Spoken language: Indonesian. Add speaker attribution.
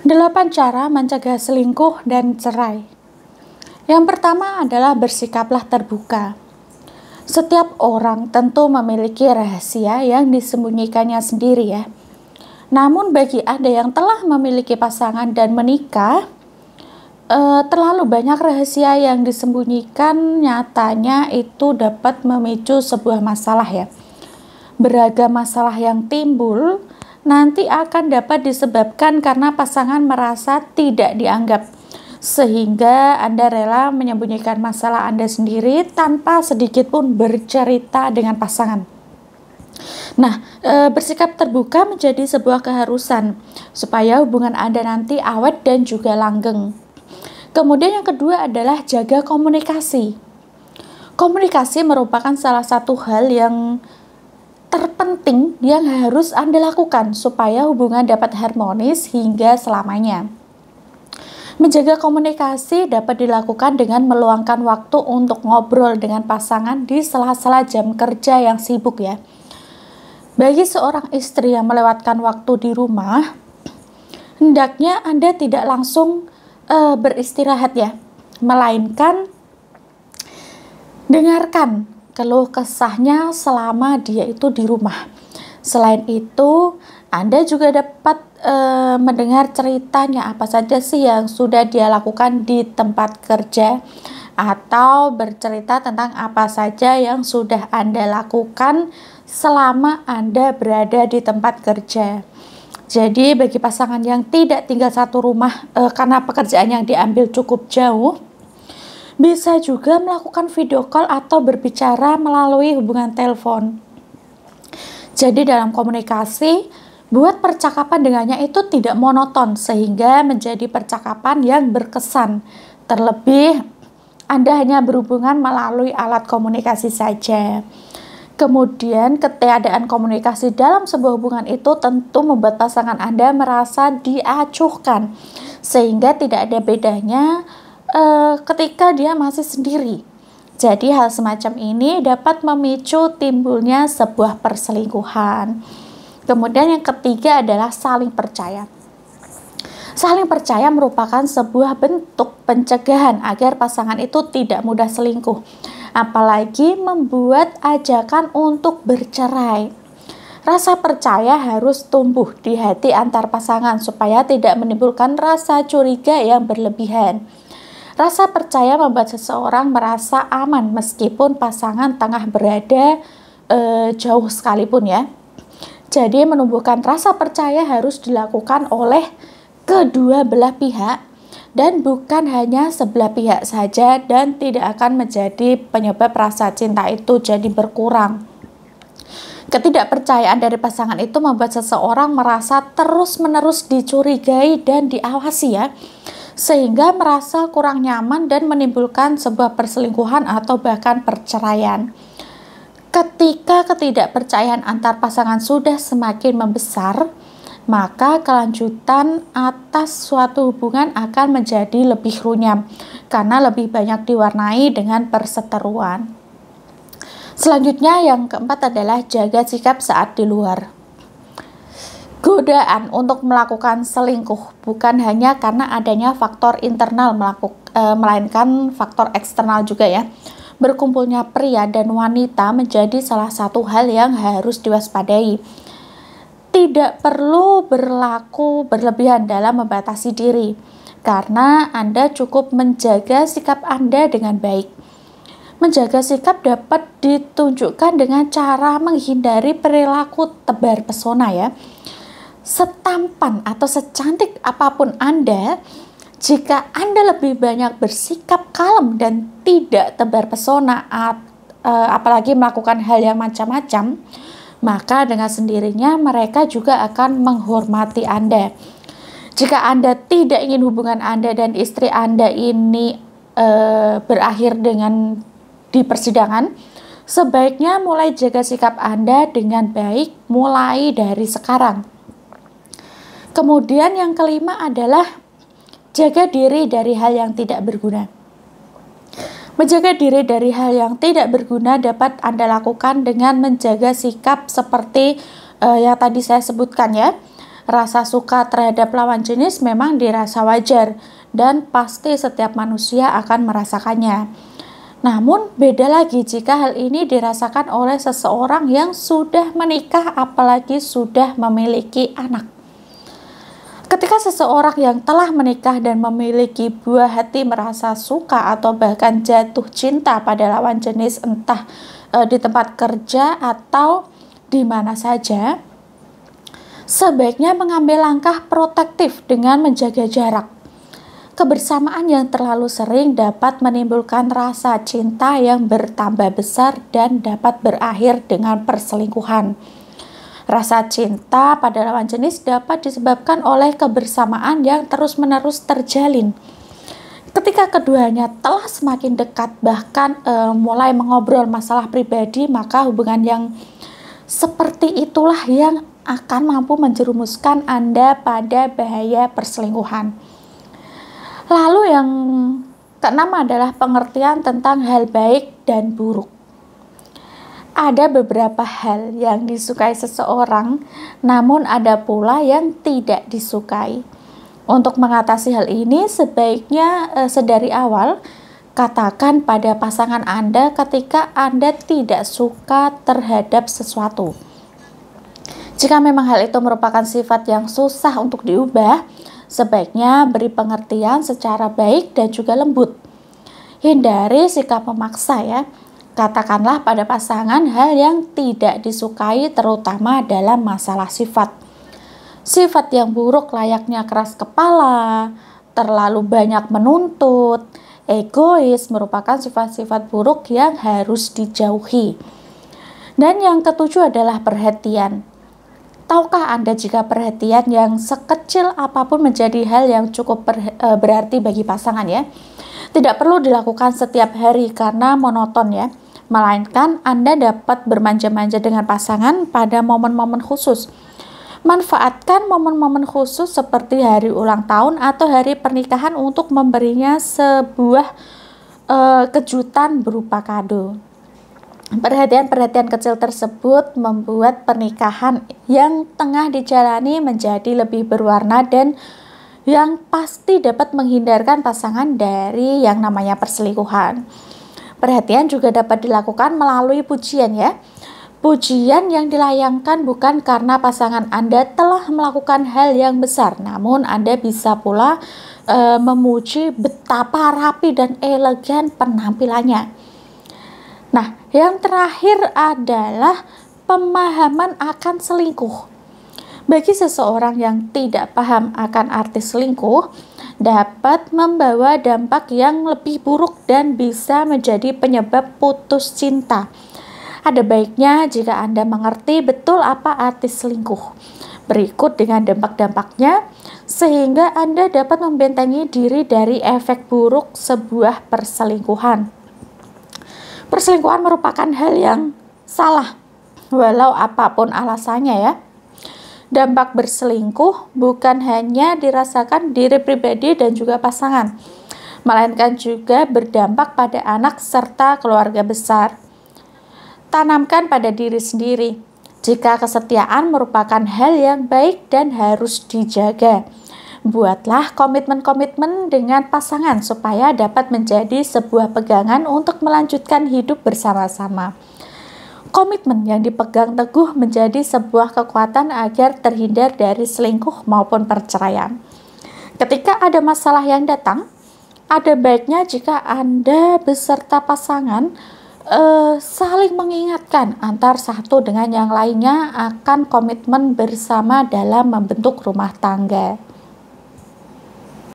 Speaker 1: 8 cara mencegah selingkuh dan cerai. Yang pertama adalah bersikaplah terbuka. Setiap orang tentu memiliki rahasia yang disembunyikannya sendiri ya. Namun bagi Anda yang telah memiliki pasangan dan menikah, terlalu banyak rahasia yang disembunyikan nyatanya itu dapat memicu sebuah masalah ya. Beragam masalah yang timbul nanti akan dapat disebabkan karena pasangan merasa tidak dianggap, sehingga Anda rela menyembunyikan masalah Anda sendiri tanpa sedikit pun bercerita dengan pasangan. Nah, bersikap terbuka menjadi sebuah keharusan supaya hubungan Anda nanti awet dan juga langgeng. Kemudian yang kedua adalah jaga komunikasi. Komunikasi merupakan salah satu hal yang terpenting yang harus Anda lakukan supaya hubungan dapat harmonis hingga selamanya. Menjaga komunikasi dapat dilakukan dengan meluangkan waktu untuk ngobrol dengan pasangan di sela-sela jam kerja yang sibuk ya. Bagi seorang istri yang melewatkan waktu di rumah, hendaknya Anda tidak langsung beristirahat ya, melainkan dengarkan keluh kesahnya selama dia itu di rumah. Selain itu, Anda juga dapat mendengar ceritanya apa saja sih yang sudah dia lakukan di tempat kerja, atau bercerita tentang apa saja yang sudah Anda lakukan selama Anda berada di tempat kerja. Jadi bagi pasangan yang tidak tinggal satu rumah karena pekerjaan yang diambil cukup jauh, bisa juga melakukan video call atau berbicara melalui hubungan telepon. Jadi dalam komunikasi, buat percakapan dengannya itu tidak monoton sehingga menjadi percakapan yang berkesan. Terlebih, Anda hanya berhubungan melalui alat komunikasi saja. Kemudian ketiadaan komunikasi dalam sebuah hubungan itu tentu membuat pasangan Anda merasa diacuhkan, sehingga tidak ada bedanya ketika dia masih sendiri. Jadi hal semacam ini dapat memicu timbulnya sebuah perselingkuhan. Kemudian yang ketiga adalah saling percaya. Saling percaya merupakan sebuah bentuk pencegahan agar pasangan itu tidak mudah selingkuh, apalagi membuat ajakan untuk bercerai. Rasa percaya harus tumbuh di hati antar pasangan supaya tidak menimbulkan rasa curiga yang berlebihan. Rasa percaya membuat seseorang merasa aman meskipun pasangan tengah berada jauh sekalipun ya. Jadi menumbuhkan rasa percaya harus dilakukan oleh kedua belah pihak dan bukan hanya sebelah pihak saja, dan tidak akan menjadi penyebab rasa cinta itu jadi berkurang. Ketidakpercayaan dari pasangan itu membuat seseorang merasa terus-menerus dicurigai dan diawasi ya, sehingga merasa kurang nyaman dan menimbulkan sebuah perselingkuhan atau bahkan perceraian. Ketika ketidakpercayaan antar pasangan sudah semakin membesar, maka kelanjutan atas suatu hubungan akan menjadi lebih runyam karena lebih banyak diwarnai dengan perseteruan. Selanjutnya yang keempat adalah jaga sikap saat di luar. Godaan untuk melakukan selingkuh bukan hanya karena adanya faktor internal melainkan faktor eksternal juga ya. Berkumpulnya pria dan wanita menjadi salah satu hal yang harus diwaspadai. Tidak perlu berlaku berlebihan dalam membatasi diri, karena Anda cukup menjaga sikap Anda dengan baik. Menjaga sikap dapat ditunjukkan dengan cara menghindari perilaku tebar pesona ya. Setampan atau secantik apapun Anda, jika Anda lebih banyak bersikap kalem dan tidak tebar pesona, apalagi melakukan hal yang macam-macam, maka dengan sendirinya mereka juga akan menghormati Anda. Jika Anda tidak ingin hubungan Anda dan istri Anda ini berakhir dengan di persidangan, sebaiknya mulai jaga sikap Anda dengan baik mulai dari sekarang. Kemudian yang kelima adalah jaga diri dari hal yang tidak berguna. Menjaga diri dari hal yang tidak berguna dapat Anda lakukan dengan menjaga sikap seperti yang tadi saya sebutkan ya. Rasa suka terhadap lawan jenis memang dirasa wajar dan pasti setiap manusia akan merasakannya. Namun beda lagi jika hal ini dirasakan oleh seseorang yang sudah menikah apalagi sudah memiliki anak. Ketika seseorang yang telah menikah dan memiliki buah hati merasa suka atau bahkan jatuh cinta pada lawan jenis entah di tempat kerja atau di mana saja, sebaiknya mengambil langkah protektif dengan menjaga jarak. Kebersamaan yang terlalu sering dapat menimbulkan rasa cinta yang bertambah besar dan dapat berakhir dengan perselingkuhan. Rasa cinta pada lawan jenis dapat disebabkan oleh kebersamaan yang terus-menerus terjalin. Ketika keduanya telah semakin dekat, bahkan mulai mengobrol masalah pribadi, maka hubungan yang seperti itulah yang akan mampu menjerumuskan Anda pada bahaya perselingkuhan. Lalu yang keenam adalah pengertian tentang hal baik dan buruk. Ada beberapa hal yang disukai seseorang, namun ada pula yang tidak disukai. Untuk mengatasi hal ini, sebaiknya sedari awal katakan pada pasangan Anda ketika Anda tidak suka terhadap sesuatu. Jika memang hal itu merupakan sifat yang susah untuk diubah, sebaiknya beri pengertian secara baik dan juga lembut. Hindari sikap memaksa ya. Katakanlah pada pasangan hal yang tidak disukai terutama dalam masalah sifat. Sifat yang buruk layaknya keras kepala, terlalu banyak menuntut, egois merupakan sifat-sifat buruk yang harus dijauhi. Dan yang ketujuh adalah perhatian. Tahukah Anda jika perhatian yang sekecil apapun menjadi hal yang cukup berarti bagi pasangan ya? Tidak perlu dilakukan setiap hari karena monoton ya. Melainkan Anda dapat bermanja-manja dengan pasangan pada momen-momen khusus. Manfaatkan momen-momen khusus seperti hari ulang tahun atau hari pernikahan untuk memberinya sebuah kejutan berupa kado. Perhatian-perhatian kecil tersebut membuat pernikahan yang tengah dijalani menjadi lebih berwarna dan yang pasti dapat menghindarkan pasangan dari yang namanya perselingkuhan. Perhatian juga dapat dilakukan melalui pujian ya. Pujian yang dilayangkan bukan karena pasangan Anda telah melakukan hal yang besar, namun Anda bisa pula memuji betapa rapi dan elegan penampilannya. Nah, yang terakhir adalah pemahaman akan selingkuh. Bagi seseorang yang tidak paham akan arti selingkuh, dapat membawa dampak yang lebih buruk dan bisa menjadi penyebab putus cinta. Ada baiknya jika Anda mengerti betul apa arti selingkuh. Berikut dengan dampak-dampaknya, sehingga Anda dapat membentengi diri dari efek buruk sebuah perselingkuhan. Perselingkuhan merupakan hal yang salah, walau apapun alasannya ya. Dampak berselingkuh bukan hanya dirasakan diri pribadi dan juga pasangan, melainkan juga berdampak pada anak serta keluarga besar. Tanamkan pada diri sendiri, jika kesetiaan merupakan hal yang baik dan harus dijaga. Buatlah komitmen-komitmen dengan pasangan supaya dapat menjadi sebuah pegangan untuk melanjutkan hidup bersama-sama. Komitmen yang dipegang teguh menjadi sebuah kekuatan agar terhindar dari selingkuh maupun perceraian. Ketika ada masalah yang datang, ada baiknya jika Anda beserta pasangan saling mengingatkan antar satu dengan yang lainnya akan komitmen bersama dalam membentuk rumah tangga.